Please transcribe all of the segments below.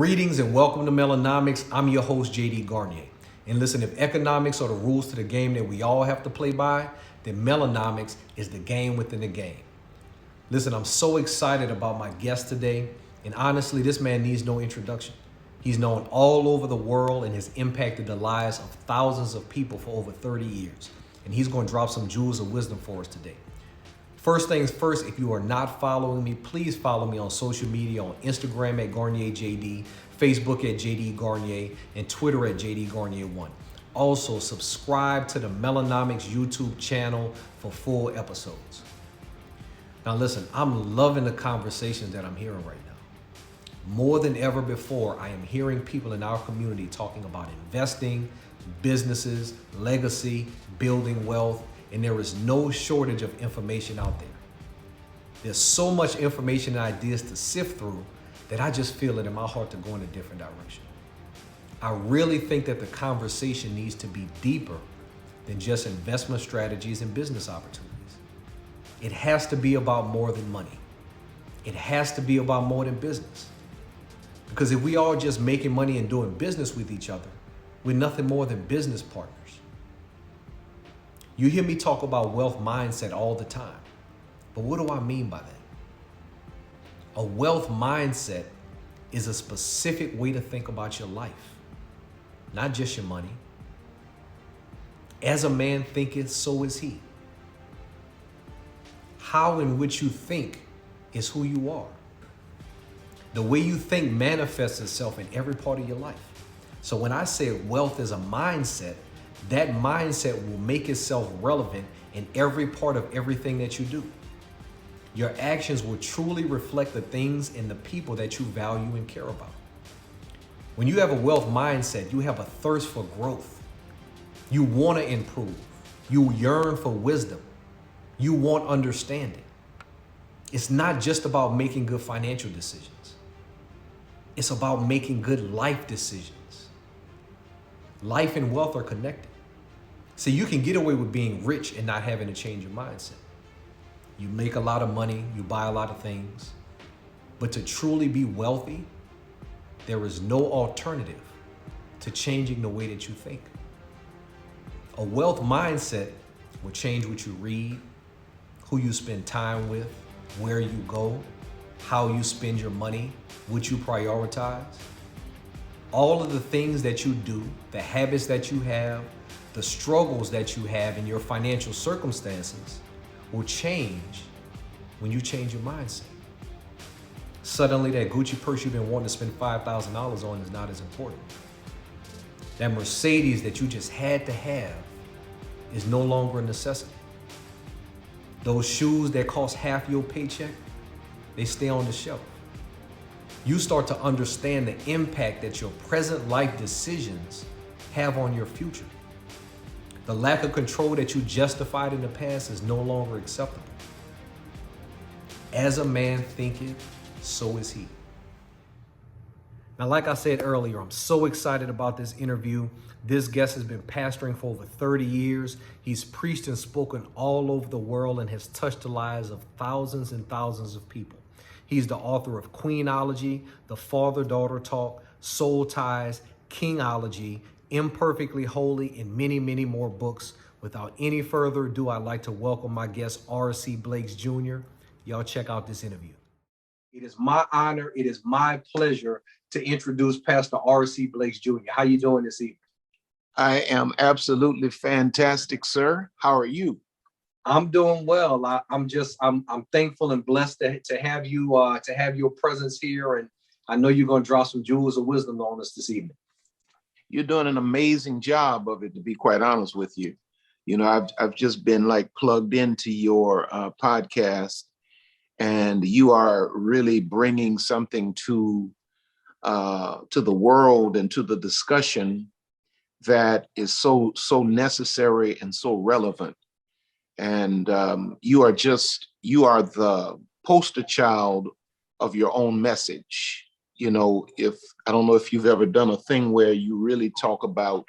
Greetings and welcome to Melanomics. I'm your host, JD Garnier. And listen, if economics are the rules to the game that we all have to play by, then Melanomics is the game within the game. Listen, I'm so excited about my guest today. And honestly, this man needs no introduction. He's known all over the world and has impacted the lives of thousands of people for over 30 years. And he's going to drop some jewels of wisdom for us today. First things first, if you are not following me, please follow me on social media on Instagram at GarnierJD, Facebook at JD Garnier, and Twitter at JD Garnier1. Also, subscribe to the Melanomics YouTube channel for full episodes. Now listen, I'm loving the conversations that I'm hearing right now. More than ever before, I am hearing people in our community talking about investing, businesses, legacy, building wealth, and there is no shortage of information out there. There's so much information and ideas to sift through that I just feel it in my heart to go in a different direction. I really think that the conversation needs to be deeper than just investment strategies and business opportunities. It has to be about more than money. It has to be about more than business. Because if we are just making money and doing business with each other, we're nothing more than business partners. You hear me talk about wealth mindset all the time, but what do I mean by that? A wealth mindset is a specific way to think about your life, not just your money. As a man thinketh, so is he. How in which you think is who you are. The way you think manifests itself in every part of your life. So when I say wealth is a mindset, that mindset will make itself relevant in every part of everything that you do. Your actions will truly reflect the things and the people that you value and care about. When you have a wealth mindset, you have a thirst for growth. You want to improve. You yearn for wisdom. You want understanding. It's not just about making good financial decisions. It's about making good life decisions. Life and wealth are connected. See, you can get away with being rich and not having to change your mindset. You make a lot of money, you buy a lot of things, but to truly be wealthy, there is no alternative to changing the way that you think. A wealth mindset will change what you read, who you spend time with, where you go, how you spend your money, what you prioritize. All of the things that you do, the habits that you have, the struggles that you have in your financial circumstances will change when you change your mindset. Suddenly that Gucci purse you've been wanting to spend $5,000 on is not as important. That Mercedes that you just had to have is no longer a necessity. Those shoes that cost half your paycheck, they stay on the shelf. You start to understand the impact that your present life decisions have on your future. The lack of control that you justified in the past is no longer acceptable. As a man thinketh, so is he. Now, like I said earlier, I'm so excited about this interview. This guest has been pastoring for over 30 years. He's preached and spoken all over the world and has touched the lives of thousands and thousands of people. He's the author of Queenology, The Father-Daughter Talk, Soul Ties, Kingology, Imperfectly Holy, and many, many more books. Without any further ado, I'd like to welcome my guest, R.C. Blakes Jr. Y'all check out this interview. It is my honor, it is my pleasure to introduce Pastor R.C. Blakes Jr. How you doing this evening? I am absolutely fantastic, sir. How are you? I'm doing well. I'm thankful and blessed to have you to have your presence here, and I know you're going to drop some jewels of wisdom on us this evening. You're doing an amazing job of it, to be quite honest with you. You know, I've just been like plugged into your podcast, and you are really bringing something to the world and to the discussion that is so necessary and so relevant. And you are the poster child of your own message. You know, I don't know if you've ever done a thing where you really talk about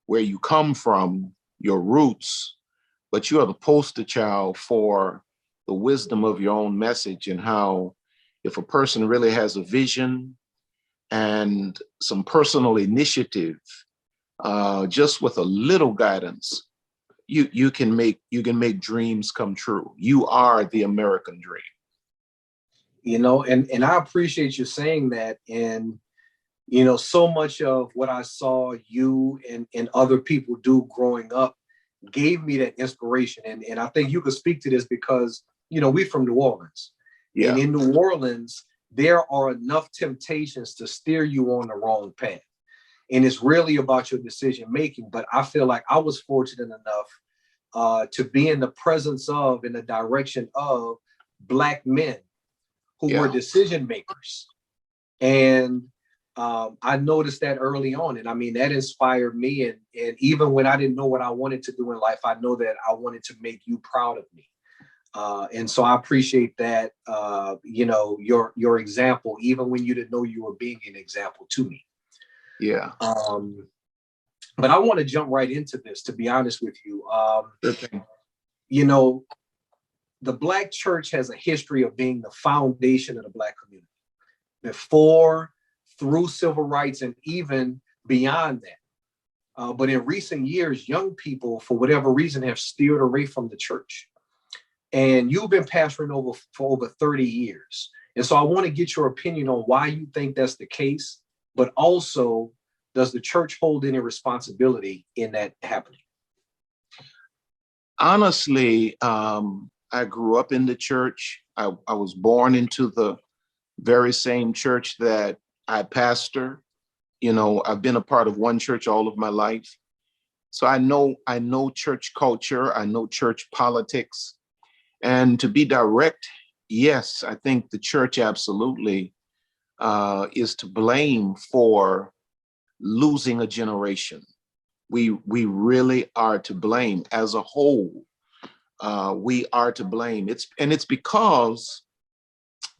where you come from, your roots, but you are the poster child for the wisdom of your own message and how if a person really has a vision and some personal initiative, just with a little guidance, you can make dreams come true. You are the American dream. You know, and I appreciate you saying that. And you know, so much of what I saw you and other people do growing up gave me that inspiration. And I think you could speak to this because, you know, we're from New Orleans. Yeah. And in New Orleans, there are enough temptations to steer you on the wrong path. And it's really about your decision making. But I feel like I was fortunate enough to be in the presence of, in the direction of Black men who were decision makers. And I noticed that early on. And I mean, that inspired me. And even when I didn't know what I wanted to do in life, I know that I wanted to make you proud of me. And so I appreciate that, you know, your example, even when you didn't know you were being an example to me. Yeah. But I want to jump right into this, to be honest with you. Okay. You know, the Black church has a history of being the foundation of the Black community. Before, through civil rights, and even beyond that. But in recent years, young people, for whatever reason, have steered away from the church. And you've been pastoring for over 30 years. And so I want to get your opinion on why you think that's the case, but also, does the church hold any responsibility in that happening? Honestly, I grew up in the church. I was born into the very same church that I pastor. You know, I've been a part of one church all of my life. So I know church culture, I know church politics. And to be direct, yes, I think the church absolutely is to blame for losing a generation. We really are to blame as a whole. We are to blame. It's because,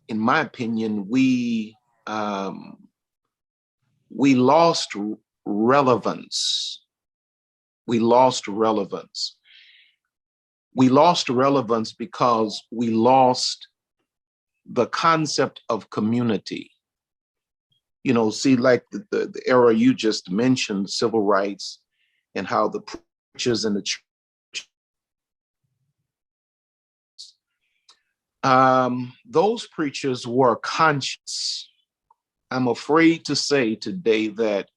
in my opinion, we lost relevance. We lost relevance. We lost relevance because we lost the concept of community. You know, see, like the era you just mentioned, civil rights, and how the preachers in the church, those preachers were conscious. I'm afraid to say today that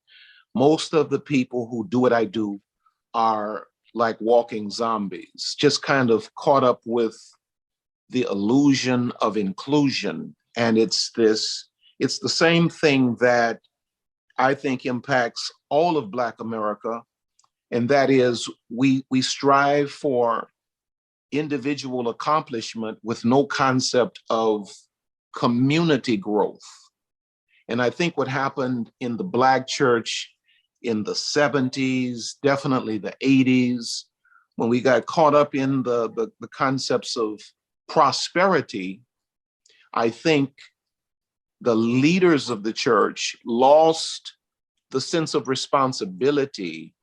most of the people who do what I do are like walking zombies, just kind of caught up with the illusion of inclusion. And it's the same thing that I think impacts all of Black America. And that is, we strive for individual accomplishment with no concept of community growth. And I think what happened in the Black church in the 70s, definitely the 80s, when we got caught up in the concepts of prosperity, I think the leaders of the church lost the sense of responsibility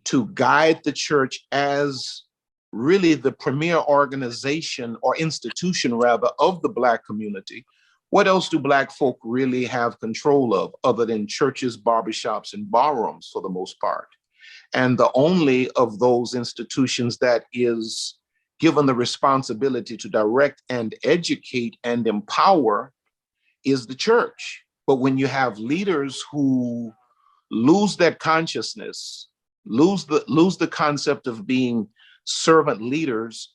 to guide the church as really the premier organization or institution, rather, of the Black community. What else do Black folk really have control of other than churches, barbershops, and barrooms for the most part? And the only of those institutions that is given the responsibility to direct and educate and empower is the church. But when you have leaders who lose that consciousness, lose the concept of being servant leaders,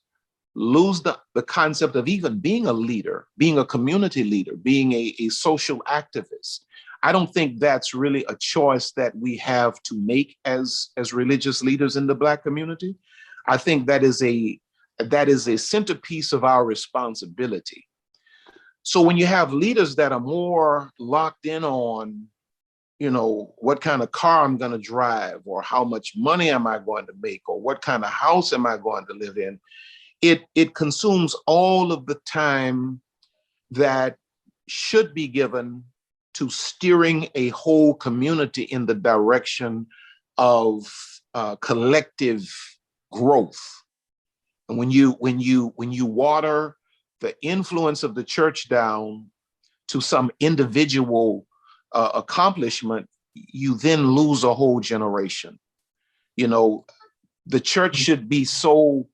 lose the concept of even being a leader, being a community leader, being a social activist. I don't think that's really a choice that we have to make as religious leaders in the Black community. I think that is a centerpiece of our responsibility. So when you have leaders that are more locked in on, you know, what kind of car I'm going to drive, or how much money am I going to make, or what kind of house am I going to live in, it consumes all of the time that should be given to steering a whole community in the direction of collective growth. And when you water the influence of the church down to some individual accomplishment, you then lose a whole generation. You know, the church should be so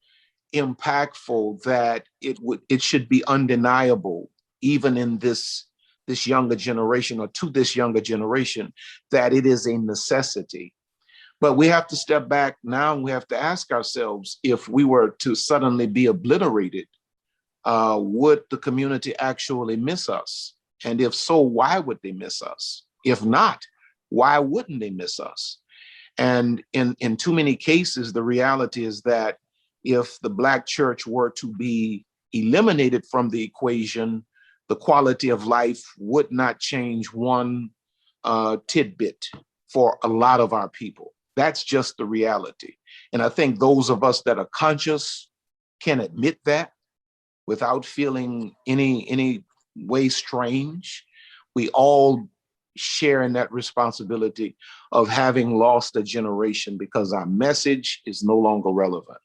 impactful that it should be undeniable, even in this younger generation, or to this younger generation, that it is a necessity. But we have to step back now, and we have to ask ourselves, if we were to suddenly be obliterated, would the community actually miss us? And if so, why would they miss us? If not, why wouldn't they miss us? And in too many cases, the reality is that if the Black church were to be eliminated from the equation, the quality of life would not change one tidbit for a lot of our people. That's just the reality. And I think those of us that are conscious can admit that without feeling any way strange. We all share in that responsibility of having lost a generation because our message is no longer relevant.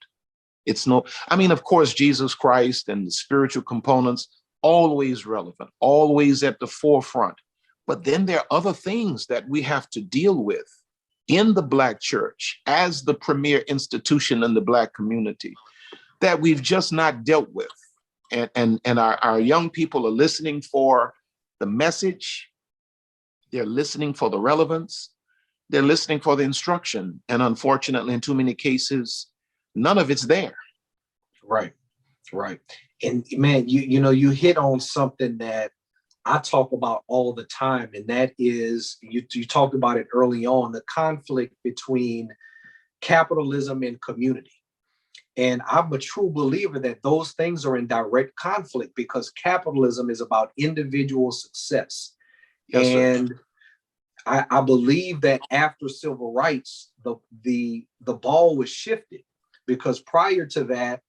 Of course, Jesus Christ and the spiritual components, always relevant, always at the forefront. But then there are other things that we have to deal with in the Black church as the premier institution in the Black community that we've just not dealt with. And our young people are listening for the message. They're listening for the relevance. They're listening for the instruction. And unfortunately, in too many cases, none of it's there. Right, right. And man, you hit on something that I talk about all the time, and that is, you talked about it early on, the conflict between capitalism and community. And I'm a true believer that those things are in direct conflict, because capitalism is about individual success. Yes, and I believe that after civil rights, the ball was shifted, because prior to that,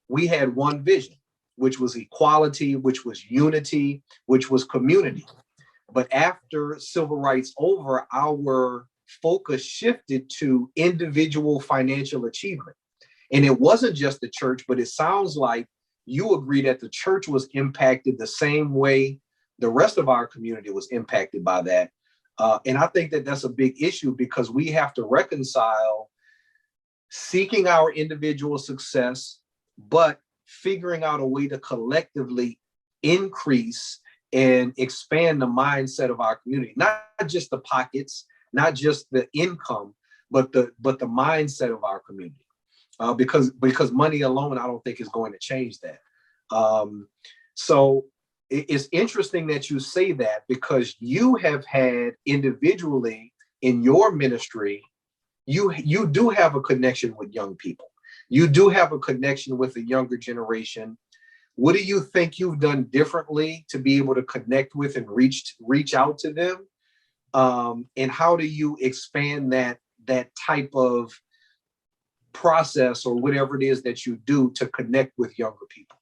we had one vision, which was equality, which was unity, which was community. But after civil rights over, our focus shifted to individual financial achievement. And it wasn't just the church, but it sounds like you agree that the church was impacted the same way the rest of our community was impacted by that. And I think that that's a big issue, because we have to reconcile seeking our individual success, but figuring out a way to collectively increase and expand the mindset of our community, not just the pockets, not just the income, but the mindset of our community. Because money alone, I don't think is going to change that. So it's interesting that you say that, because you have had individually in your ministry, you do have a connection with young people. You do have a connection with the younger generation. What do you think you've done differently to be able to connect with and reach out to them? And how do you expand that type of process, or whatever it is that you do, to connect with younger people?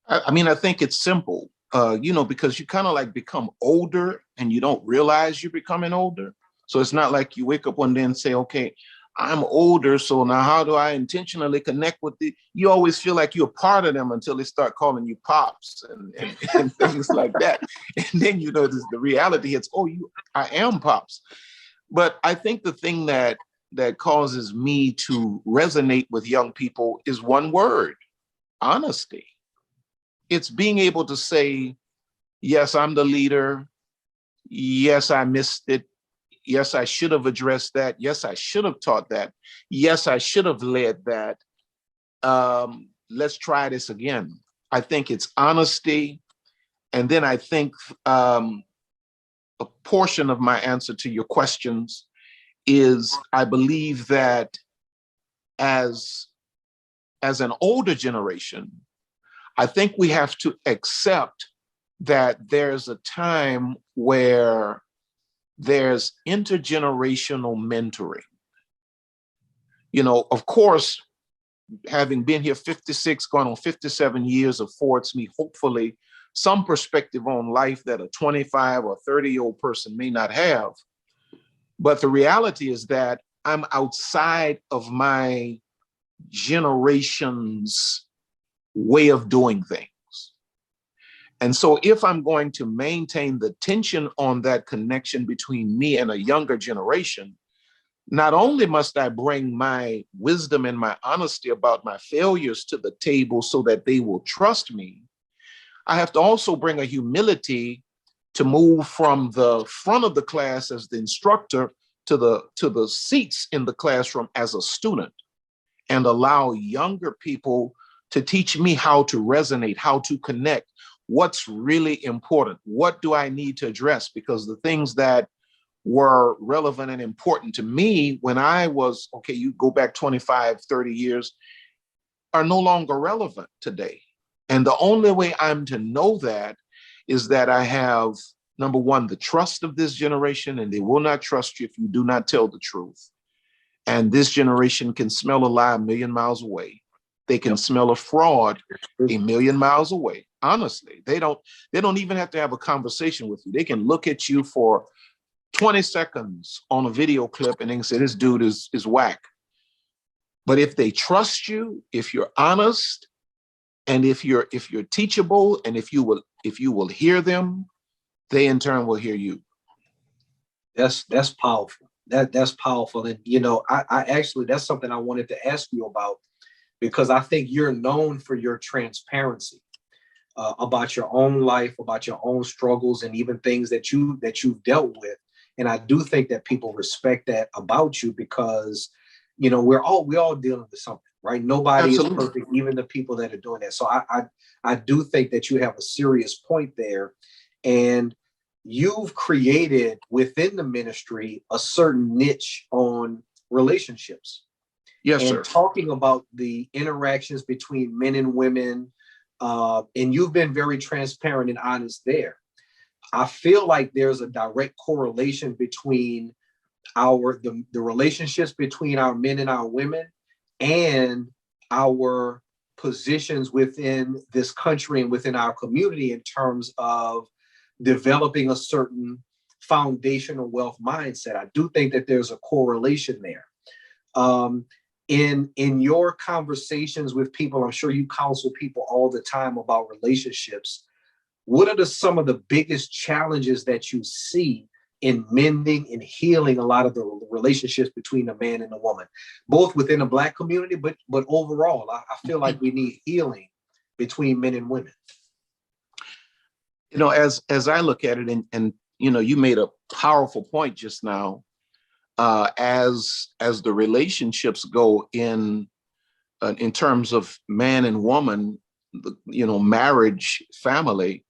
I think it's simple, because you kind of like become older and you don't realize you're becoming older. So it's not like you wake up one day and say, okay, I'm older, so now how do I intentionally connect with you always feel like you're a part of them until they start calling you pops and things like that. And then the reality hits, I am pops. But I think the thing that causes me to resonate with young people is one word: honesty. It's being able to say, yes, I'm the leader. Yes, I missed it. Yes, I should have addressed that. Yes, I should have taught that. Yes, I should have led that. Let's try this again. I think it's honesty. And then I think a portion of my answer to your questions is, I believe that as an older generation, I think we have to accept that there's a time where there's intergenerational mentoring. Of course, having been here 56, going on 57 years, affords me hopefully some perspective on life that a 25 or 30-year-old person may not have. But the reality is that I'm outside of my generation's way of doing things. And so if I'm going to maintain the tension on that connection between me and a younger generation, not only must I bring my wisdom and my honesty about my failures to the table so that they will trust me, I have to also bring a humility to move from the front of the class as the instructor to the seats in the classroom as a student, and allow younger people to teach me how to resonate, how to connect, what's really important, what do I need to address, because the things that were relevant and important to me when I was, okay, you go back 25, 30 years, are no longer relevant today. And the only way I'm to know that is that I have, number one, the trust of this generation, and they will not trust you if you do not tell the truth. And this generation can smell a lie a million miles away. They can smell a fraud a million miles away. Honestly, they don't even have to have a conversation with you. They can look at you for 20 seconds on a video clip and they can say, this dude is whack. But if they trust you, if you're honest, and if you're teachable, and if you will hear them, they in turn will hear you. That's powerful. That's powerful. And I actually, that's something I wanted to ask you about, because I think you're known for your transparency about your own life, about your own struggles, and even things that you've dealt with. And I do think that people respect that about you, because we're all dealing with something, right? Nobody Absolutely. is perfect, even the people that are doing that. So I do think that you have a serious point there, and you've created within the ministry a certain niche on relationships. Yes, and sir. Talking about the interactions between men and women, and you've been very transparent and honest there. I feel like there's a direct correlation between the relationships between our men and our women, and our positions within this country and within our community in terms of developing a certain foundational wealth mindset. I do think that there's a correlation there. In your conversations with people, I'm sure you counsel people all the time about relationships. What are some of the biggest challenges that you see in mending and healing a lot of the relationships between a man and a woman, both within the Black community, but overall? I feel like we need healing between men and women. As I look at it, and you made a powerful point just now. As the relationships go in terms of man and woman, marriage, family,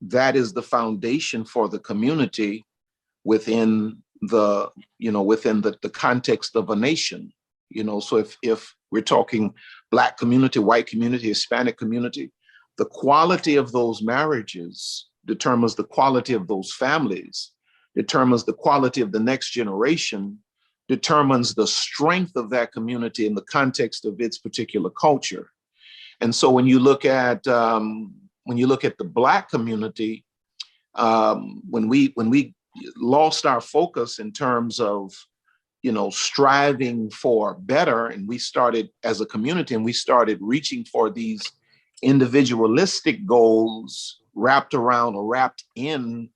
that is the foundation for the community within the context of a nation. So if we're talking Black community, white community, Hispanic community, the quality of those marriages determines the quality of those families, determines the quality of the next generation, determines the strength of that community in the context of its particular culture. And so when you look at the Black community, when we lost our focus in terms of striving for better, and we started as a community, and we started reaching for these individualistic goals wrapped around or wrapped in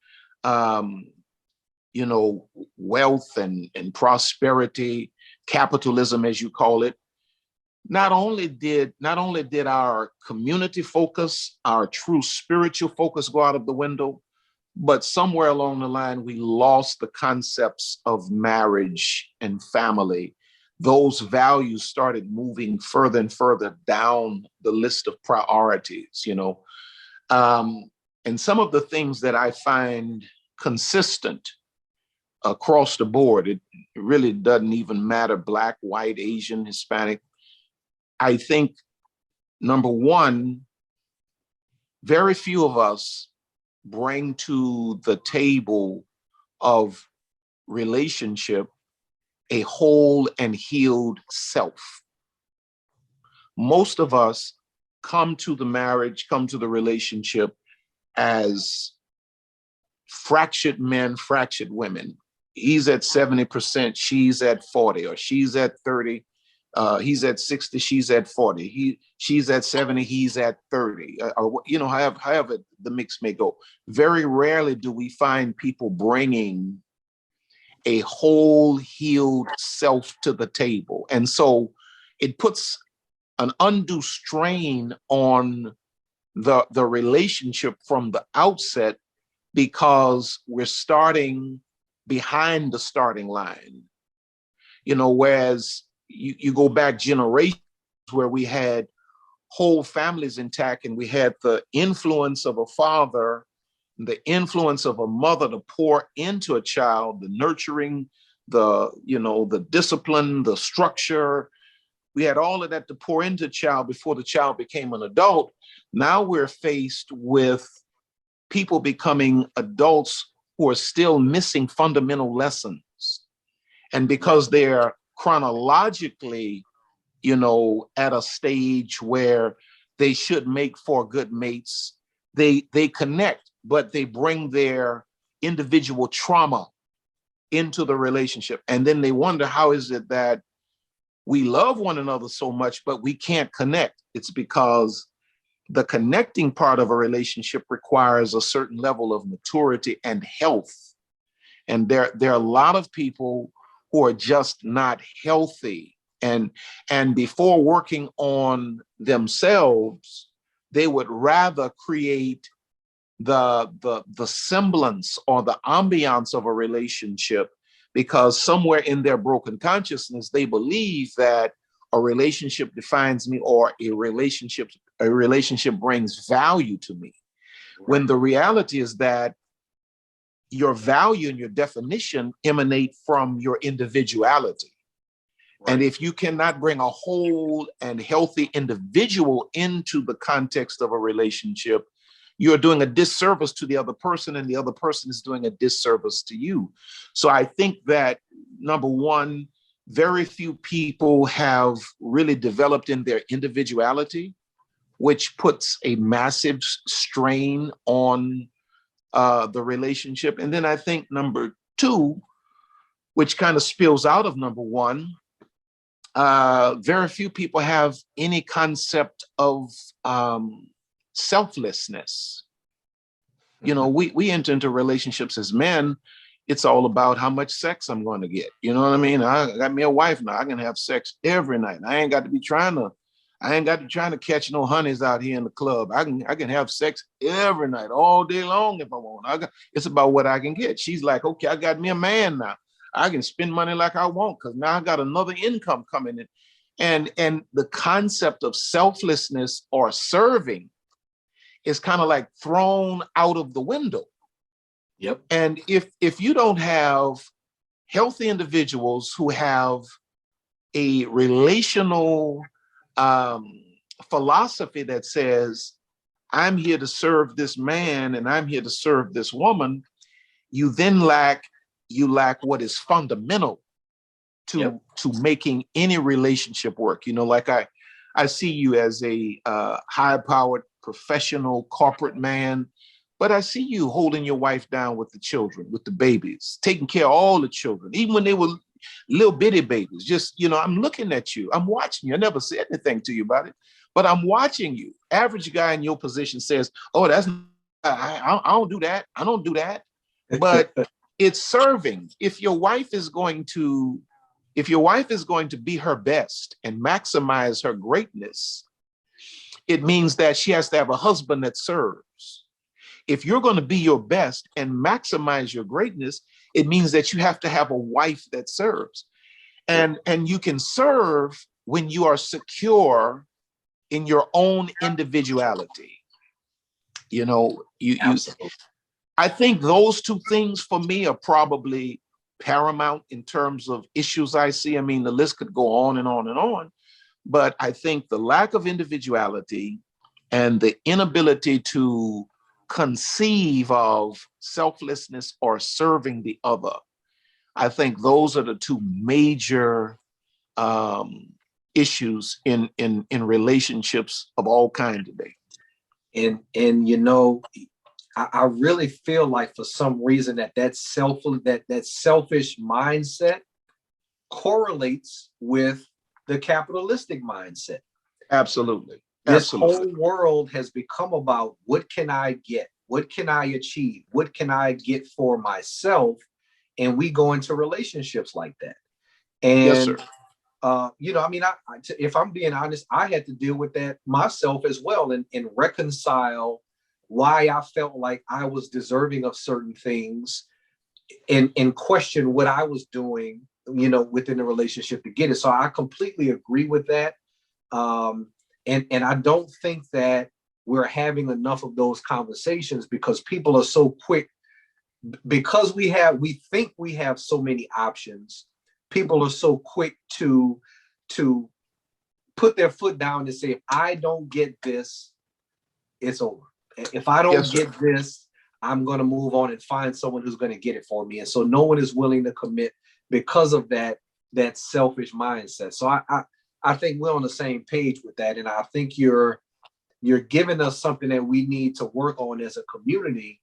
wealth and prosperity, capitalism, as you call it. Not only did our community focus, our true spiritual focus go out of the window, but somewhere along the line, we lost the concepts of marriage and family. Those values started moving further and further down the list of priorities, and some of the things that I find consistent across the board, it really doesn't even matter, Black, white, Asian, Hispanic. I think, number one, very few of us bring to the table of relationship a whole and healed self. Most of us come to the marriage, come to the relationship as fractured men, fractured women. He's at 70%, she's at 40, or she's at 30, He's at 60, she's at 40. She's at 70, he's at 30. Or however the mix may go. Very rarely do we find people bringing a whole healed self to the table. And so it puts an undue strain on the relationship from the outset, because we're starting behind the starting line. Whereas you go back generations where we had whole families intact, and we had the influence of a father, the influence of a mother to pour into a child, the nurturing, the discipline, the structure. We had all of that to pour into a child before the child became an adult. Now we're faced with people becoming adults who are still missing fundamental lessons. And because they're chronologically, at a stage where they should make for good mates, they connect, but they bring their individual trauma into the relationship. And then they wonder, how is it that we love one another so much, but we can't connect? It's because the connecting part of a relationship requires a certain level of maturity and health. And there are a lot of people who are just not healthy. And before working on themselves, they would rather create the semblance or the ambiance of a relationship, because somewhere in their broken consciousness, they believe that a relationship defines me, or a relationship brings value to me. Right. When the reality is that your value and your definition emanate from your individuality. Right. And if you cannot bring a whole and healthy individual into the context of a relationship, you're doing a disservice to the other person, and the other person is doing a disservice to you. So I think that, number one, very few people have really developed in their individuality, which puts a massive strain on the relationship. And then I think number two, which kind of spills out of number one, very few people have any concept of selflessness. We enter into relationships as men. It's all about how much sex I'm going to get. You know what I mean? I got me a wife now. I can have sex every night. I ain't got to be trying to catch no honeys out here in the club. I can have sex every night, all day long if I want. It's about what I can get. She's like, okay, I got me a man now. I can spend money like I want, because now I got another income coming in. And the concept of selflessness or serving is kind of like thrown out of the window. Yep. And if you don't have healthy individuals who have a relational philosophy that says, I'm here to serve this man and I'm here to serve this woman, you then lack what is fundamental to making any relationship work. Like I see you as a high-powered professional corporate man, but I see you holding your wife down with the children, with the babies, taking care of all the children, even when they were little bitty babies. Just, I'm looking at you, I'm watching you. I never said anything to you about it, but I'm watching you. Average guy in your position says, oh, I don't do that. I don't do that. But it's serving. If your wife is going to be her best and maximize her greatness, it means that she has to have a husband that serves. If you're going to be your best and maximize your greatness, it means that you have to have a wife that serves. And you can serve when you are secure in your own individuality. I think those two things for me are probably paramount in terms of issues I see. I mean, the list could go on and on and on, but I think the lack of individuality and the inability to conceive of selflessness or serving the other, I think those are the two major issues in relationships of all kinds today. And I really feel like for some reason that selfish mindset correlates with the capitalistic mindset. Absolutely. This Absolutely. whole world has become about what can I get? What can I achieve? What can I get for myself? And we go into relationships like that. Yes, sir. And I mean, if I'm being honest, I had to deal with that myself as well, and reconcile why I felt like I was deserving of certain things, and question what I was doing, within the relationship to get it. So I completely agree with that. And I don't think that we're having enough of those conversations, because people are so quick, because we think we have so many options. People are so quick to put their foot down and say, if I don't get this, it's over. If I don't Yes, sir. get this, I'm going to move on and find someone who's going to get it for me. And so no one is willing to commit because of that selfish mindset. So I think we're on the same page with that. And I think you're giving us something that we need to work on as a community,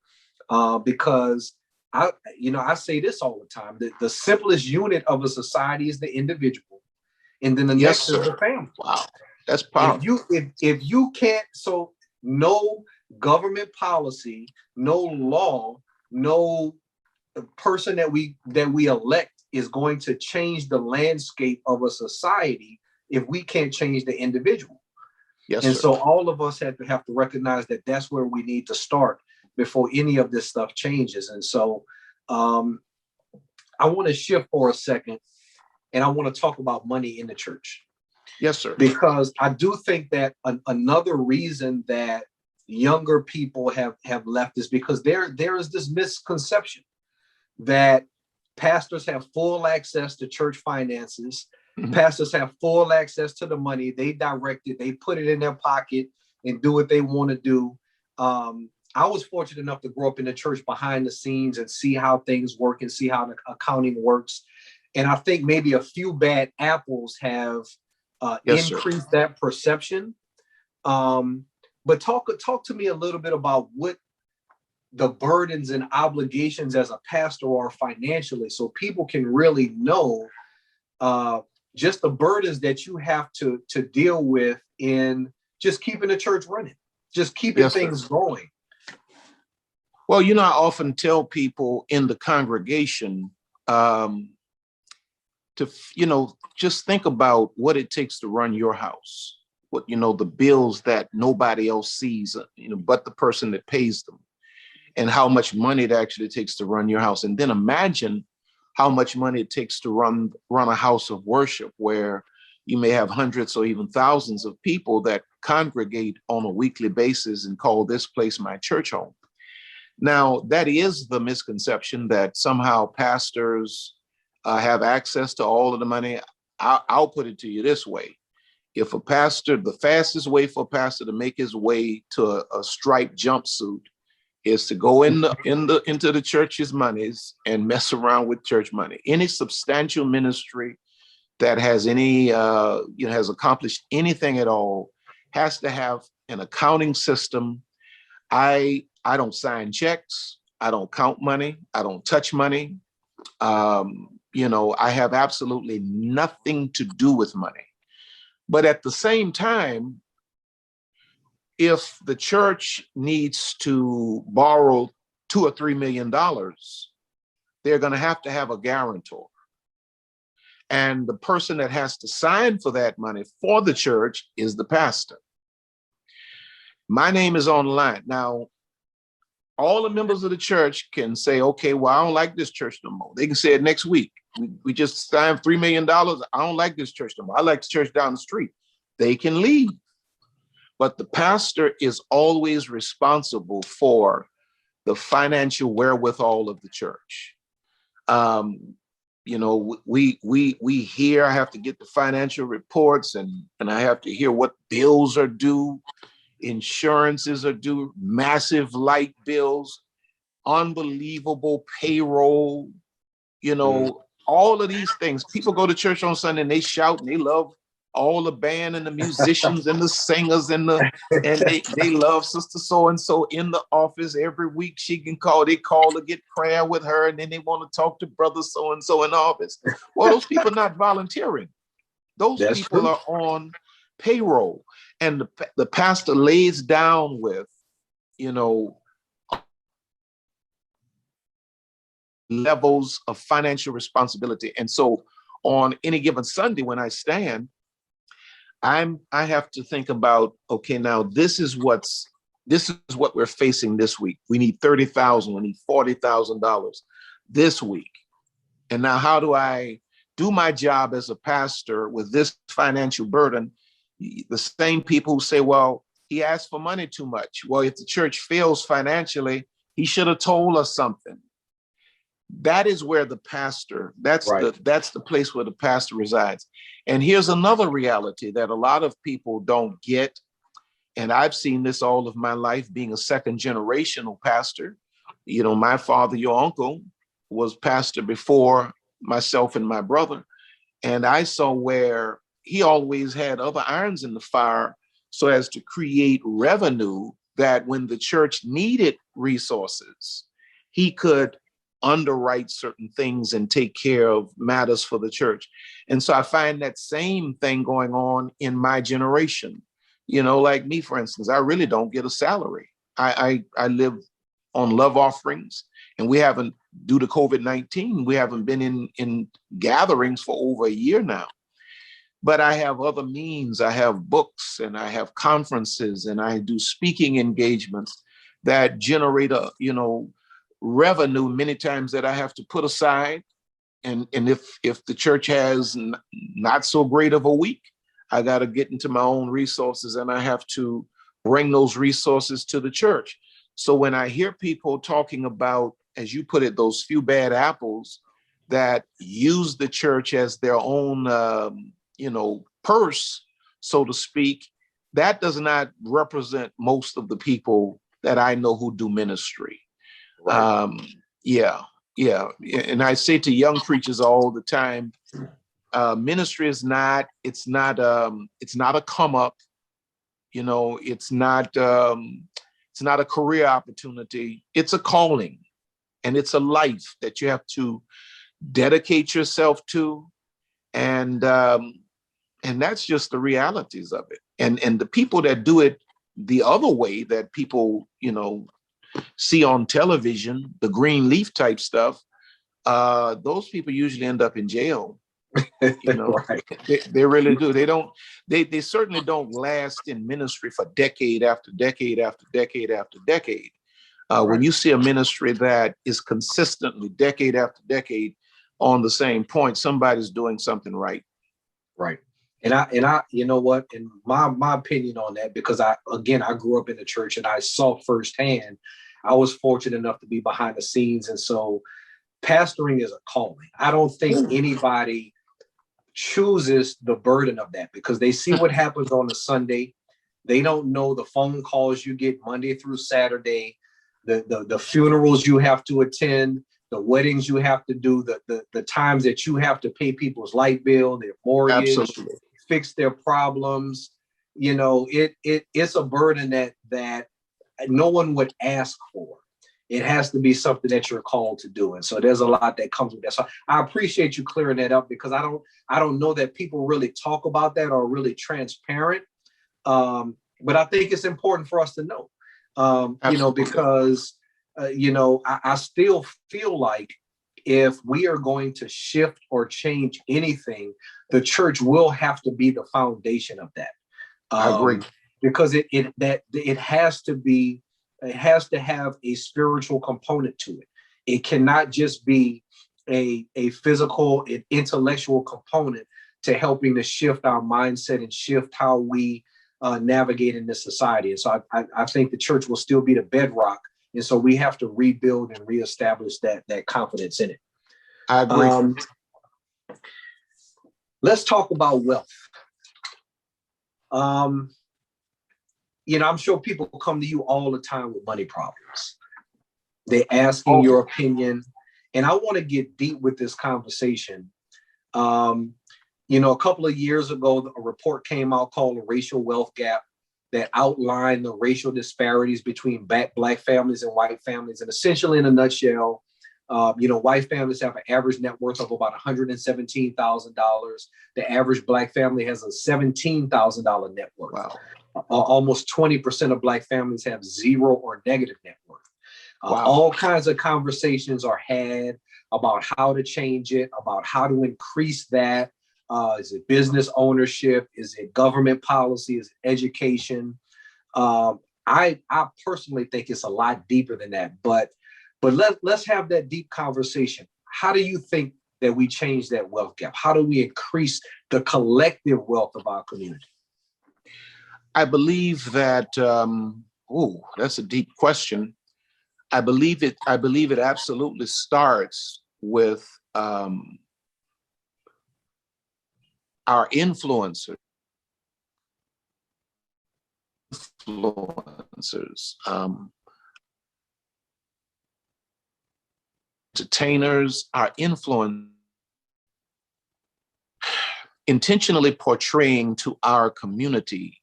because I say this all the time, that the simplest unit of a society is the individual. And then the Yes, next sir. is the family. Wow. That's powerful. If you can't, so no government policy, no law, no person that we elect is going to change the landscape of a society if we can't change the individual. Yes, And sir. so all of us have to recognize that that's where we need to start before any of this stuff changes. And so I want to shift for a second, and I want to talk about money in the church. Yes, sir. Because I do think that another reason that younger people have left is because there is this misconception that pastors have full access to church finances. Mm-hmm. Pastors have full access to the money. They direct it. They put it in their pocket and do what they want to do. I was fortunate enough to grow up in the church behind the scenes and see how things work and see how the accounting works. And I think maybe a few bad apples have increased that perception. But talk to me a little bit about what the burdens and obligations as a pastor are financially, so people can really know just the burdens that you have to deal with in just keeping the church running, just keeping things going. Well, I often tell people in the congregation to, just think about what it takes to run your house, what, the bills that nobody else sees, but the person that pays them, and how much money it actually takes to run your house. And then imagine how much money it takes to run a house of worship, where you may have hundreds or even thousands of people that congregate on a weekly basis and call this place my church home. Now, that is the misconception that somehow pastors have access to all of the money. I'll put it to you this way. If a pastor, the fastest way for a pastor to make his way to a striped jumpsuit is to go into the church's monies and mess around with church money. Any substantial ministry that has has accomplished anything at all has to have an accounting system. I don't sign checks. I don't count money. I don't touch money. I have absolutely nothing to do with money. But at the same time, if the church needs to borrow $2 or $3 million, they're going to have a guarantor. And the person that has to sign for that money for the church is the pastor. My name is on the line. Now, all the members of the church can say, okay, well, I don't like this church no more. They can say it next week. We just signed $3 million. I don't like this church no more. I like the church down the street. They can leave. But the pastor is always responsible for the financial wherewithal of the church. We hear, I have to get the financial reports, and I have to hear what bills are due, insurances are due, massive light bills, unbelievable payroll, all of these things. People go to church on Sunday and they shout and they love all the band and the musicians and the singers and they love sister so-and-so in the office. Every week they call to get prayer with her, and then they want to talk to brother so-and-so in the office. Well, those people are not volunteering. Those That's people true. are on payroll, and the pastor lays down with, you know, levels of financial responsibility. And so on any given Sunday when I stand, I have to think about, okay, now this is what we're facing this week. We need 30,000, we need $40,000 this week. And now how do I do my job as a pastor with this financial burden? The same people who say, well, he asked for money too much. Well, if the church fails financially, he should have told us something. That is where the pastor, that's the place where the pastor resides. And here's another reality that a lot of people don't get. And I've seen this all of my life, being a second generational pastor. You know, my father, your uncle, was pastor before myself and my brother. And I saw where he always had other irons in the fire so as to create revenue that when the church needed resources, he could underwrite certain things and take care of matters for the church. And so I find that same thing going on in my generation. You know, like me, for instance, I really don't get a salary. I live on love offerings, and we haven't, due to COVID-19, we haven't been in gatherings for over a year now. But I have other means. I have books, and I have conferences, and I do speaking engagements that generate a, revenue many times that I have to put aside. And if the church has not so great of a week, I got to get into my own resources, and I have to bring those resources to the church. So when I hear people talking about, as you put it, those few bad apples that use the church as their own, purse, so to speak, that does not represent most of the people that I know who do ministry. Right. Yeah. And I say to young preachers all the time, ministry is not, it's not a come up, it's not a career opportunity. It's a calling, and it's a life that you have to dedicate yourself to. And that's just the realities of it. And the people that do it the other way that people, see on television, the green leaf type stuff, those people usually end up in jail. Right. They really do. They certainly don't last in ministry for decade after decade after decade after decade. Right. When you see a ministry that is consistently decade after decade on the same point, somebody's doing something right. Right. And I, you know what, in my opinion on that, because I grew up in the church and I saw firsthand, I was fortunate enough to be behind the scenes. And so pastoring is a calling. I don't think anybody chooses the burden of that, because they see what happens on a Sunday. They don't know the phone calls you get Monday through Saturday, the funerals you have to attend, the weddings you have to do, the times that you have to pay people's light bill, their mortgage, absolutely, fix their problems. It's a burden that no one would ask for. It has to be something that you're called to do. And so there's a lot that comes with that. So I appreciate you clearing that up, because I don't know that people really talk about that or really transparent. But I think it's important for us to know, because, I still feel like if we are going to shift or change anything, the church will have to be the foundation of that. I agree. Because it has to be, it has to have a spiritual component to it. It cannot just be a physical and intellectual component to helping to shift our mindset and shift how we navigate in this society. And so I think the church will still be the bedrock. And so we have to rebuild and reestablish that confidence in it. I agree. Let's talk about wealth. I'm sure people come to you all the time with money problems. They're asking your opinion. And I want to get deep with this conversation. A couple of years ago, a report came out called The Racial Wealth Gap that outlined the racial disparities between Black families and white families. And essentially, in a nutshell, White families have an average net worth of about $117,000. The average Black family has a $17,000 net worth. Wow. Almost 20% of Black families have zero or negative net worth. Wow. All kinds of conversations are had about how to change it, about how to increase that. Is it business ownership? Is it government policy? Is it education? I personally think it's a lot deeper than that. But let's have that deep conversation. How do you think that we change that wealth gap? How do we increase the collective wealth of our community? I believe that, that's a deep question. I believe it absolutely starts with our influencers, entertainers, our influence, intentionally portraying to our community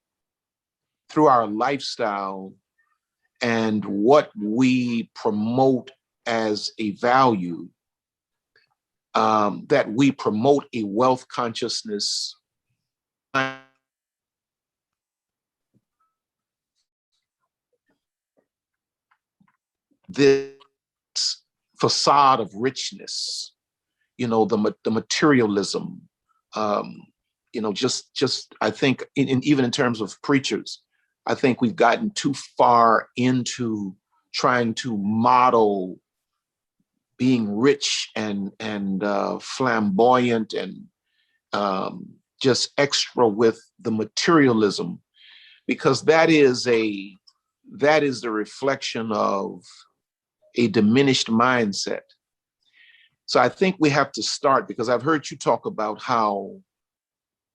through our lifestyle and what we promote as a value, that we promote a wealth consciousness. This facade of richness, the materialism, just I think even in terms of preachers, I think we've gotten too far into trying to model being rich and flamboyant and just extra with the materialism, because that is the reflection of a diminished mindset. So I think we have to start, because I've heard you talk about how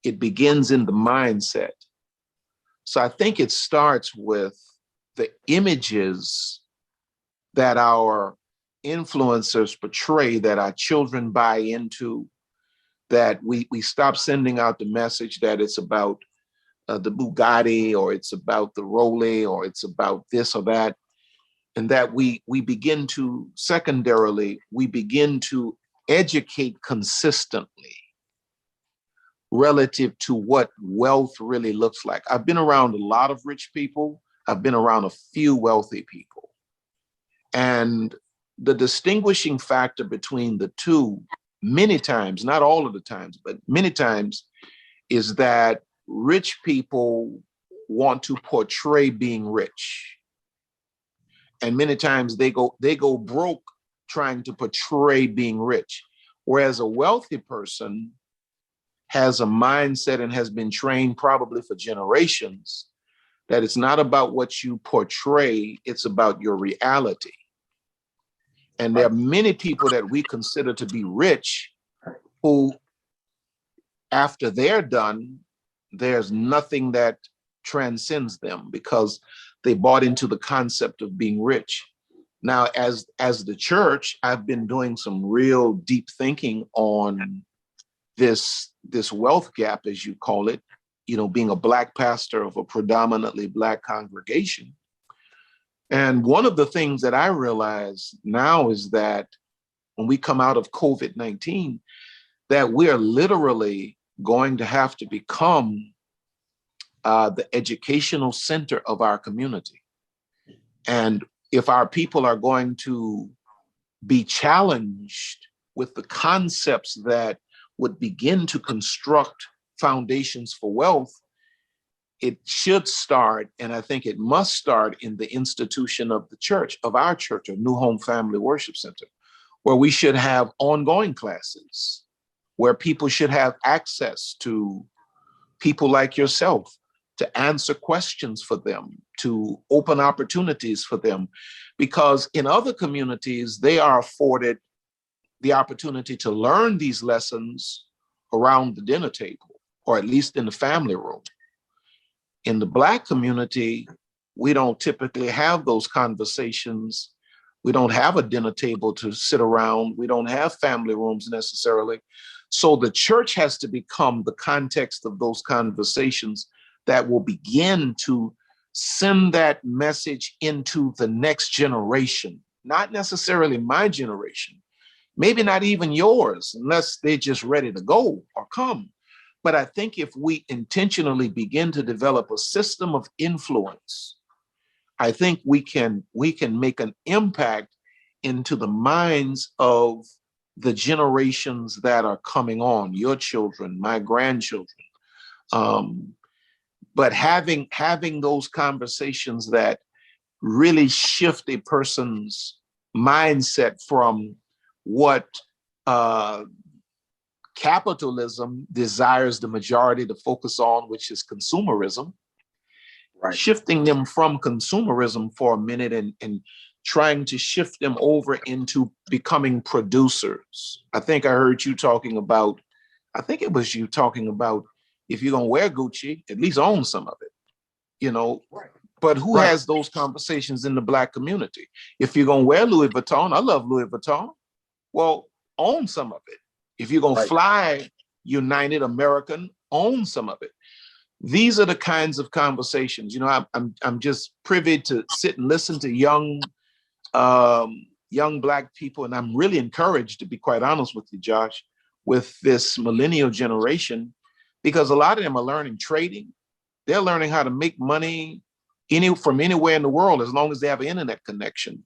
it begins in the mindset. So I think it starts with the images that our influencers portray, that our children buy into, that we stop sending out the message that it's about the Bugatti, or it's about the Rollie, or it's about this or that. And that we begin to, secondarily, we begin to educate consistently relative to what wealth really looks like. I've been around a lot of rich people. I've been around a few wealthy people. And the distinguishing factor between the two, many times, not all of the times, but many times, is that rich people want to portray being rich. And many times they go broke trying to portray being rich. Whereas a wealthy person has a mindset and has been trained probably for generations that it's not about what you portray, it's about your reality. And there are many people that we consider to be rich who, after they're done, there's nothing that transcends them because they bought into the concept of being rich. Now, as the church, I've been doing some real deep thinking on this wealth gap, as you call it, being a Black pastor of a predominantly Black congregation. And one of the things that I realize now is that when we come out of COVID-19, that we're literally going to have to become the educational center of our community. And if our people are going to be challenged with the concepts that would begin to construct foundations for wealth, it should start, and I think it must start, in the institution of the church, of our church, a New Home Family Worship Center, where we should have ongoing classes, where people should have access to people like yourself to answer questions for them, to open opportunities for them. Because in other communities, they are afforded the opportunity to learn these lessons around the dinner table, or at least in the family room. In the Black community, we don't typically have those conversations. We don't have a dinner table to sit around. We don't have family rooms necessarily. So the church has to become the context of those conversations that will begin to send that message into the next generation, not necessarily my generation, maybe not even yours, unless they're just ready to go or come. But I think if we intentionally begin to develop a system of influence, I think we can make an impact into the minds of the generations that are coming on, your children, my grandchildren. But having those conversations that really shift a person's mindset from what capitalism desires the majority to focus on, which is consumerism, right. Shifting them from consumerism for a minute and trying to shift them over into becoming producers. I think I heard you talking about, I think it was you talking about, if you're gonna wear Gucci, at least own some of it, you know. Right. But who right. has those conversations in the Black community? If you're gonna wear Louis Vuitton, I love Louis Vuitton. Well, own some of it. If you're gonna right. fly United American, own some of it. These are the kinds of conversations. You know, I'm just privy to sit and listen to young Black people, and I'm really encouraged, to be quite honest with you, Josh, with this millennial generation, because a lot of them are learning trading. They're learning how to make money from anywhere in the world, as long as they have an internet connection.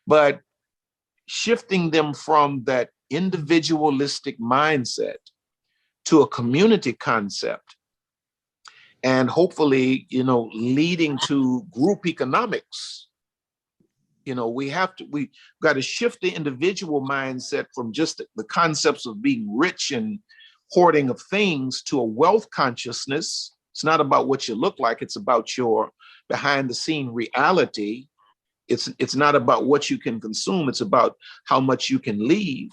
But shifting them from that individualistic mindset to a community concept, and hopefully, you know, leading to group economics. You know, we've got to shift the individual mindset from just the concepts of being rich and hoarding of things to a wealth consciousness. It's not about what you look like, it's about your behind the scene reality. It's not about what you can consume, it's about how much you can leave.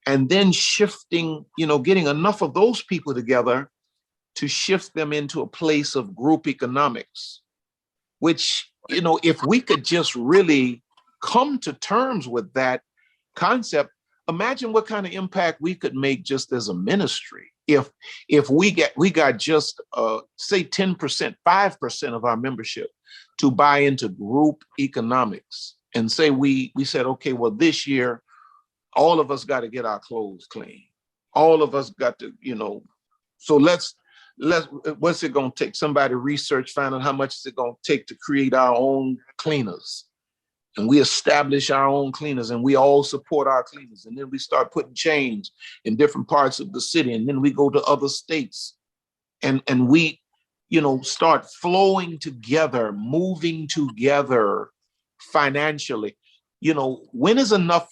And then shifting, you know, getting enough of those people together to shift them into a place of group economics, which, you know, if we could just really come to terms with that concept, imagine what kind of impact we could make just as a ministry. If we got just say 10%, 5% of our membership to buy into group economics, and say we said, okay, well, this year, all of us got to get our clothes clean. All of us got to, you know, so let's what's it going to take? Somebody research, find out how much is it going to take to create our own cleaners. And we establish our own cleaners, and we all support our cleaners. And then we start putting chains in different parts of the city. And then we go to other states, and we, you know, start flowing together, moving together financially. You know, when is enough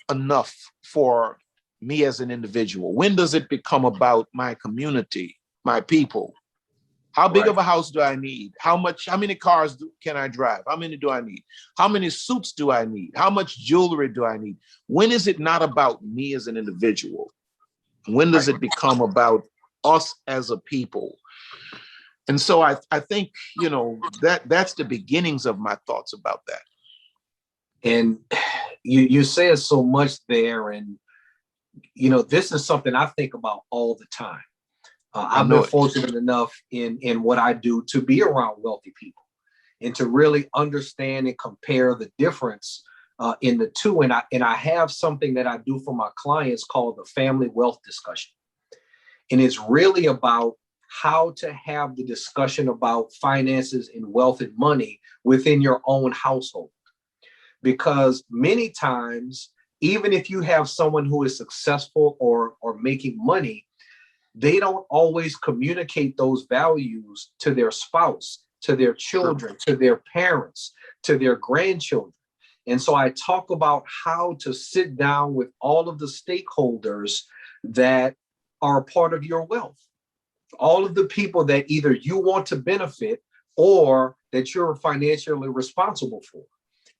for me as an individual? When does it become about my community, my people? How big of a house do I need? How many cars can I drive? How many do I need? How many suits do I need? How much jewelry do I need? When is it not about me as an individual? When does it become about us as a people? And so I think, you know, that's the beginnings of my thoughts about that. And you said so much there, and, you know, this is something I think about all the time. I've been fortunate enough in what I do to be around wealthy people and to really understand and compare the difference in the two. And I have something that I do for my clients called the family wealth discussion. And it's really about how to have the discussion about finances and wealth and money within your own household. Because many times, even if you have someone who is successful or making money, they don't always communicate those values to their spouse, to their children, to their parents, to their grandchildren. And so I talk about how to sit down with all of the stakeholders that are a part of your wealth, all of the people that either you want to benefit or that you're financially responsible for,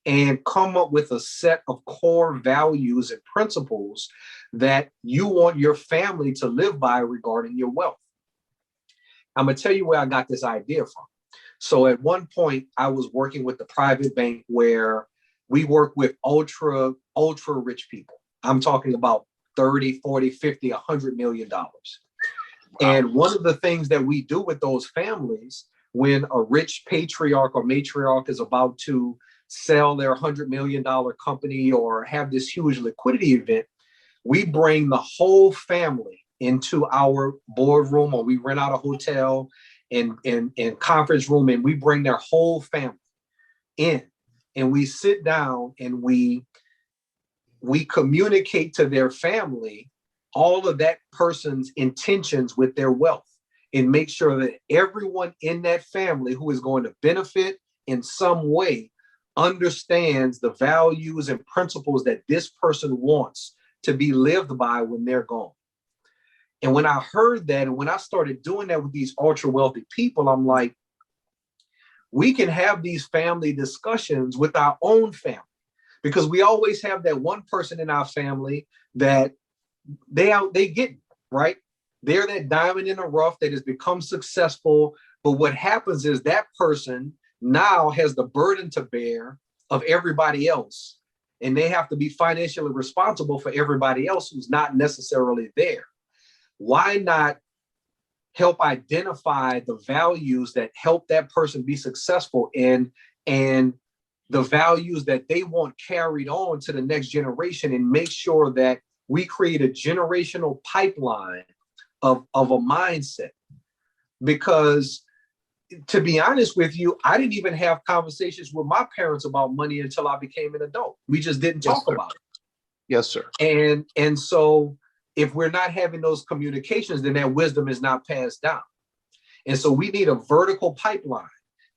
and come up with a set of core values and principles that you want your family to live by regarding your wealth. I'm going to tell you where I got this idea from. So at one point, I was working with the private bank where we work with ultra rich people. I'm talking about 30, 40, 50, $100 million. Wow. And one of the things that we do with those families, when a rich patriarch or matriarch is about to sell their $100 million company or have this huge liquidity event, we bring the whole family into our boardroom, or we rent out a hotel and conference room, and we bring their whole family in, and we sit down and we communicate to their family all of that person's intentions with their wealth, and make sure that everyone in that family who is going to benefit in some way understands the values and principles that this person wants to be lived by when they're gone. And when I heard that, and when I started doing that with these ultra wealthy people, I'm like, we can have these family discussions with our own family, because we always have that one person in our family that they get, right? They're that diamond in the rough that has become successful. But what happens is that person now has the burden to bear of everybody else, and they have to be financially responsible for everybody else who's not necessarily there. Why not help identify the values that help that person be successful, and the values that they want carried on to the next generation, and make sure that we create a generational pipeline of a mindset? Because to be honest with you, I didn't even have conversations with my parents about money until I became an adult. We just didn't talk about it. Yes, sir. And so if we're not having those communications, then that wisdom is not passed down. And so we need a vertical pipeline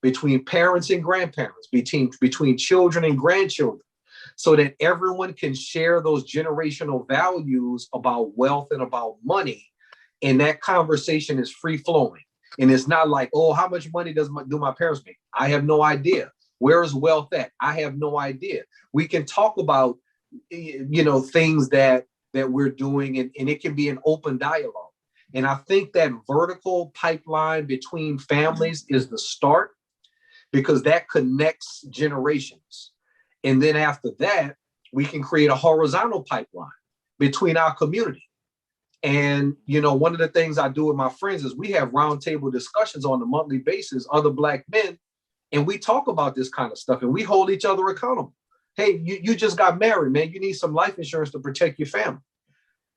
between parents and grandparents, between children and grandchildren, so that everyone can share those generational values about wealth and about money. And that conversation is free flowing. And it's not like, oh, how much money do my parents make? I have no idea. Where is wealth at? I have no idea. We can talk about, things that we're doing, and it can be an open dialogue. And I think that vertical pipeline between families is the start, because that connects generations. And then after that, we can create a horizontal pipeline between our community. And, one of the things I do with my friends is we have roundtable discussions on a monthly basis, other Black men, and we talk about this kind of stuff, and we hold each other accountable. Hey, you just got married, man. You need some life insurance to protect your family,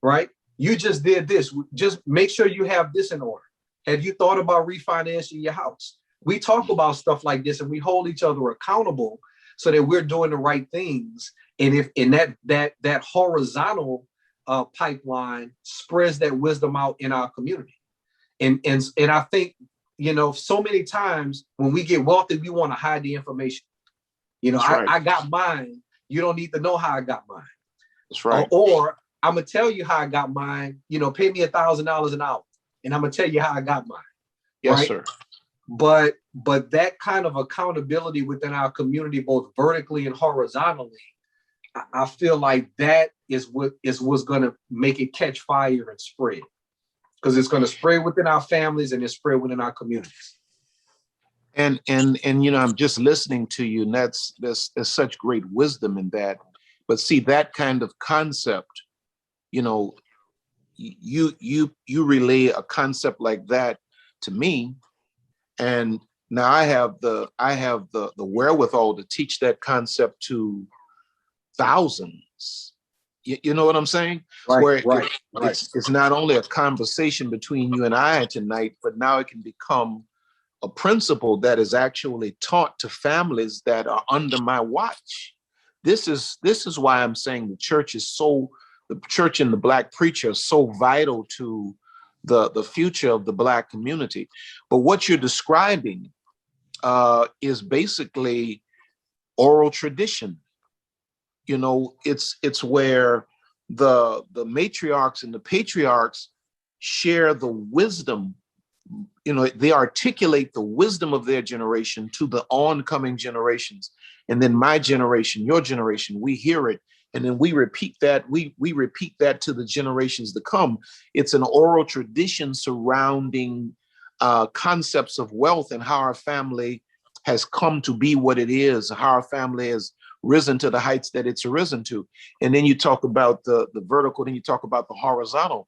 right? You just did this. Just make sure you have this in order. Have you thought about refinancing your house? We talk about stuff like this, and we hold each other accountable so that we're doing the right things. And if in that horizontal pipeline spreads that wisdom out in our community. And I think, so many times when we get wealthy, we want to hide the information. Right. I got mine. You don't need to know how I got mine. That's right. Or I'm going to tell you how I got mine, pay me $1,000 an hour, and I'm going to tell you how I got mine. Yes, right? sir. But that kind of accountability within our community, both vertically and horizontally, I feel like that is what's going to make it catch fire and spread, because it's going to spread within our families and it's spread within our communities. And I'm just listening to you, and there's such great wisdom in that. But see, that kind of concept, you relay a concept like that to me, and now I have the wherewithal to teach that concept to thousands. You know what I'm saying? Right, Where right. it's not only a conversation between you and I tonight, but now it can become a principle that is actually taught to families that are under my watch. This is why I'm saying the church and the Black preacher are so vital to the future of the Black community. But what you're describing is basically oral tradition. It's where the matriarchs and the patriarchs share the wisdom. They articulate the wisdom of their generation to the oncoming generations. And then my generation, your generation, we hear it. And then we repeat that. We repeat that to the generations to come. It's an oral tradition surrounding concepts of wealth and how our family has come to be what it is, how our family has risen to the heights that it's risen to. And then you talk about the vertical, then you talk about the horizontal.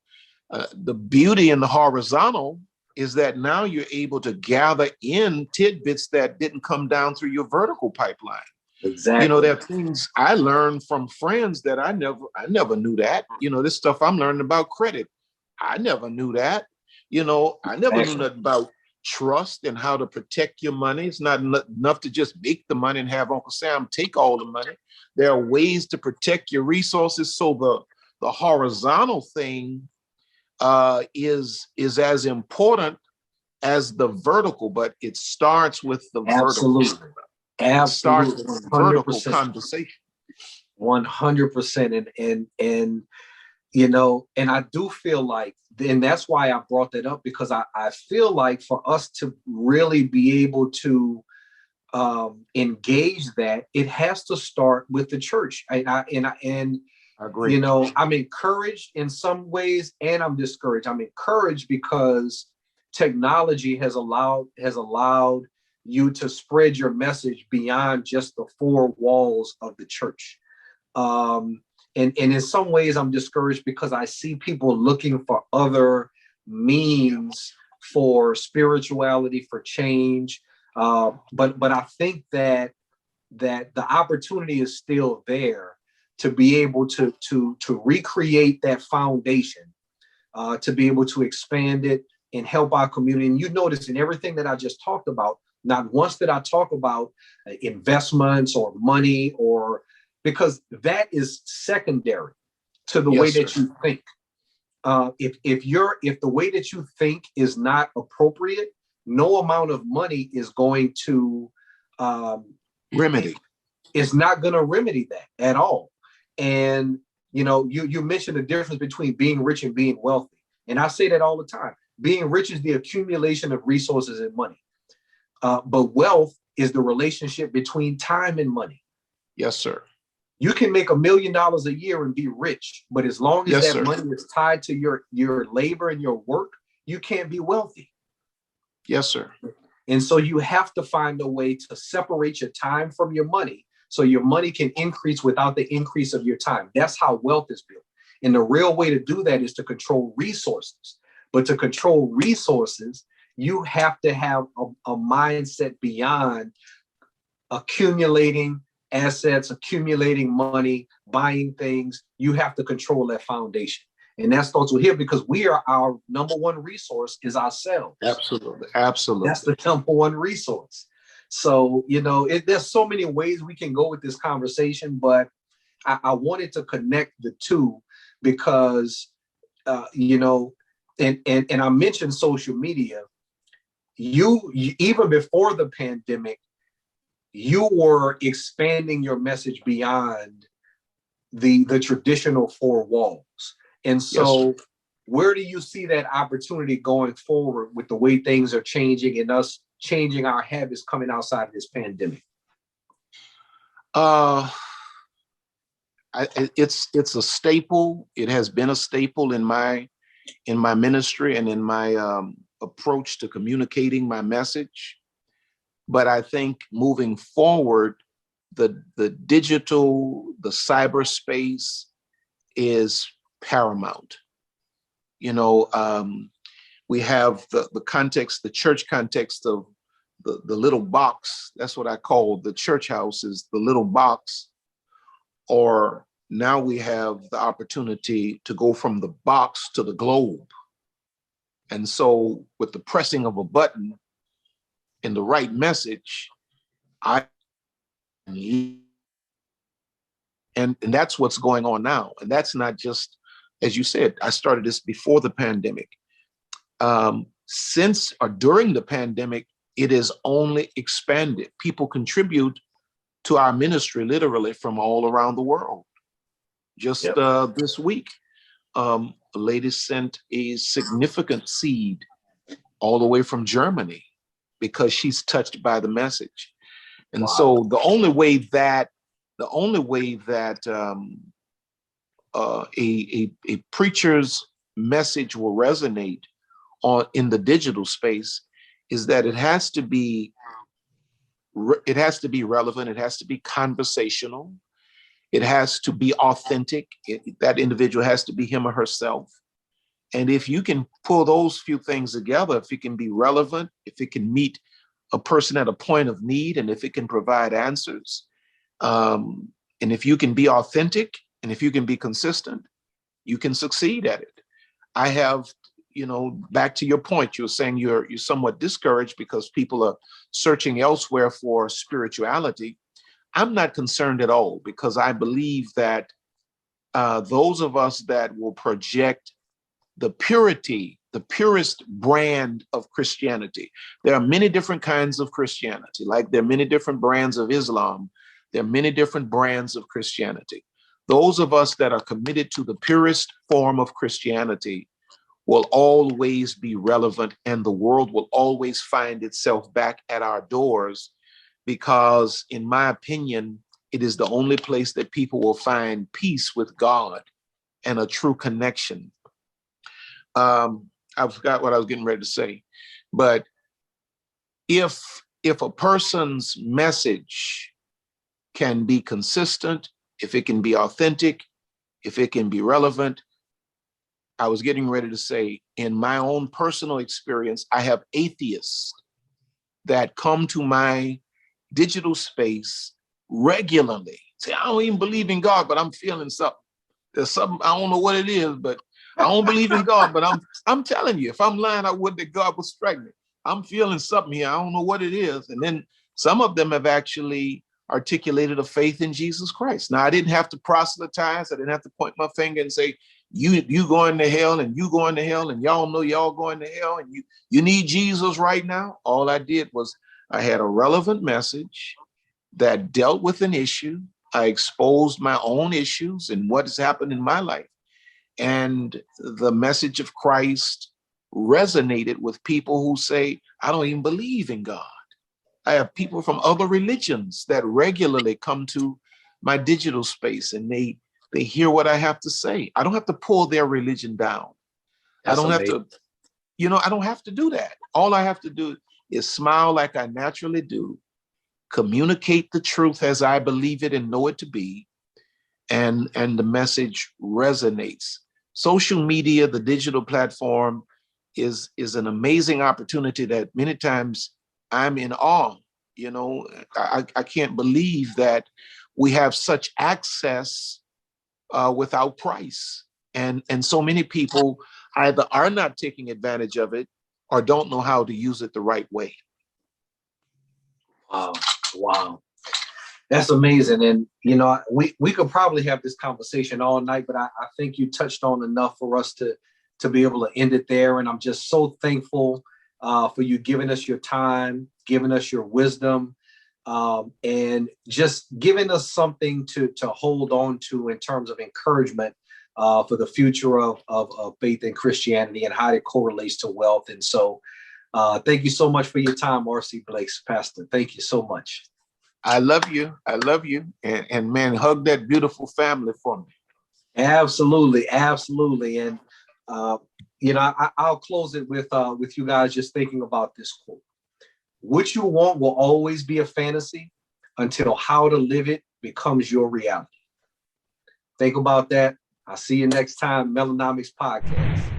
The beauty in the horizontal is that now you're able to gather in tidbits that didn't come down through your vertical pipeline. Exactly. There are things I learned from friends that I never knew that. This stuff I'm learning about credit. I never knew that. I never knew nothing about trust and how to protect your money. It's not enough to just make the money and have Uncle Sam take all the money. There are ways to protect your resources. So the horizontal thing is as important as the vertical, but it starts with the Absolutely. vertical. Absolutely. Start with vertical conversation. 100%. And and I do feel like, and that's why I brought that up, because I feel like for us to really be able to engage that, it has to start with the church. I agree. I'm encouraged in some ways, and I'm discouraged. I'm encouraged because technology has allowed you to spread your message beyond just the four walls of the church. And in some ways, I'm discouraged because I see people looking for other means for spirituality, for change. But I think that the opportunity is still there to be able to recreate that foundation, to be able to expand it and help our community. And you notice in everything that I just talked about, not once did I talk about investments or money, or because that is secondary to the way that you think. If the way that you think is not appropriate, no amount of money is going to remedy. It's not going to remedy that at all. And you mentioned the difference between being rich and being wealthy, and I say that all the time. Being rich is the accumulation of resources and money, but wealth is the relationship between time and money. Yes, sir. You can make $1 million a year and be rich, but as long as money is tied to your labor and your work, you can't be wealthy. Yes, sir. And so you have to find a way to separate your time from your money, so your money can increase without the increase of your time. That's how wealth is built. And the real way to do that is to control resources. But to control resources, you have to have a mindset beyond accumulating assets, accumulating money, buying things. You have to control that foundation. And that starts with here, because our number one resource is ourselves. Absolutely. Absolutely. That's the number one resource. So, there's so many ways we can go with this conversation, but I wanted to connect the two because, and I mentioned social media. You even before the pandemic, you were expanding your message beyond the traditional four walls. And so where do you see that opportunity going forward with the way things are changing and us changing our habits coming outside of this pandemic? It's a staple. It has been a staple in my ministry and in my approach to communicating my message. But I think moving forward, the digital, the cyberspace is paramount. We have the context, the church context of the little box. That's what I call the church house, is the little box. Or now we have the opportunity to go from the box to the globe. And so with the pressing of a button and the right message, and that's what's going on now. And that's not just, as you said, I started this before the pandemic. Since or during the pandemic, it is only expanded. People contribute to our ministry literally from all around the world. Just this week, a lady sent a significant seed all the way from Germany because she's touched by the message. And so the only way that a preacher's message will resonate in the digital space is that it has to be relevant. It has to be conversational. It has to be authentic. That individual has to be him or herself. And if you can pull those few things together, if it can be relevant, if it can meet a person at a point of need, and if it can provide answers, And if you can be authentic and if you can be consistent, you can succeed at it. I have, back to your point, you were saying you're somewhat discouraged because people are searching elsewhere for spirituality. I'm not concerned at all, because I believe that those of us that will project the purest brand of Christianity. There are many different kinds of Christianity, like there are many different brands of Islam. There are many different brands of Christianity. Those of us that are committed to the purest form of Christianity will always be relevant, and the world will always find itself back at our doors, because, in my opinion, it is the only place that people will find peace with God and a true connection. I forgot what I was getting ready to say, but if a person's message can be consistent, if it can be authentic, if it can be relevant, I was getting ready to say, in my own personal experience, I have atheists that come to my digital space regularly. Say, I don't even believe in God, but I'm feeling something. There's something, I don't know what it is, but I don't believe in God, but I'm telling you, if I'm lying, I would that God would strike me. I'm feeling something here. I don't know what it is. And then some of them have actually articulated a faith in Jesus Christ. Now, I didn't have to proselytize. I didn't have to point my finger and say, you going to hell and you going to hell and y'all know y'all going to hell and you need Jesus right now. All I did was I had a relevant message that dealt with an issue. I exposed my own issues and what has happened in my life. And the message of Christ resonated with people who say, I don't even believe in God. I have people from other religions that regularly come to my digital space, and they hear what I have to say. I don't have to pull their religion down. That's I don't amazing. have to, I don't have to do that. All I have to do is smile like I naturally do, communicate the truth as I believe it and know it to be, and the message resonates. Social media, the digital platform, is an amazing opportunity that many times I'm in awe. I can't believe that we have such access without price, and so many people either are not taking advantage of it or don't know how to use it the right way. Wow. That's amazing. And, we could probably have this conversation all night, but I think you touched on enough for us to be able to end it there. And I'm just so thankful for you giving us your time, giving us your wisdom, and just giving us something to hold on to in terms of encouragement for the future of faith and Christianity and how it correlates to wealth. And so thank you so much for your time, R.C. Blakes, Pastor. Thank you so much. I love you. I love you. And man, hug that beautiful family for me. Absolutely. And, I'll close it with you guys just thinking about this quote. What you want will always be a fantasy until how to live it becomes your reality. Think about that. I'll see you next time, Melanomics Podcast.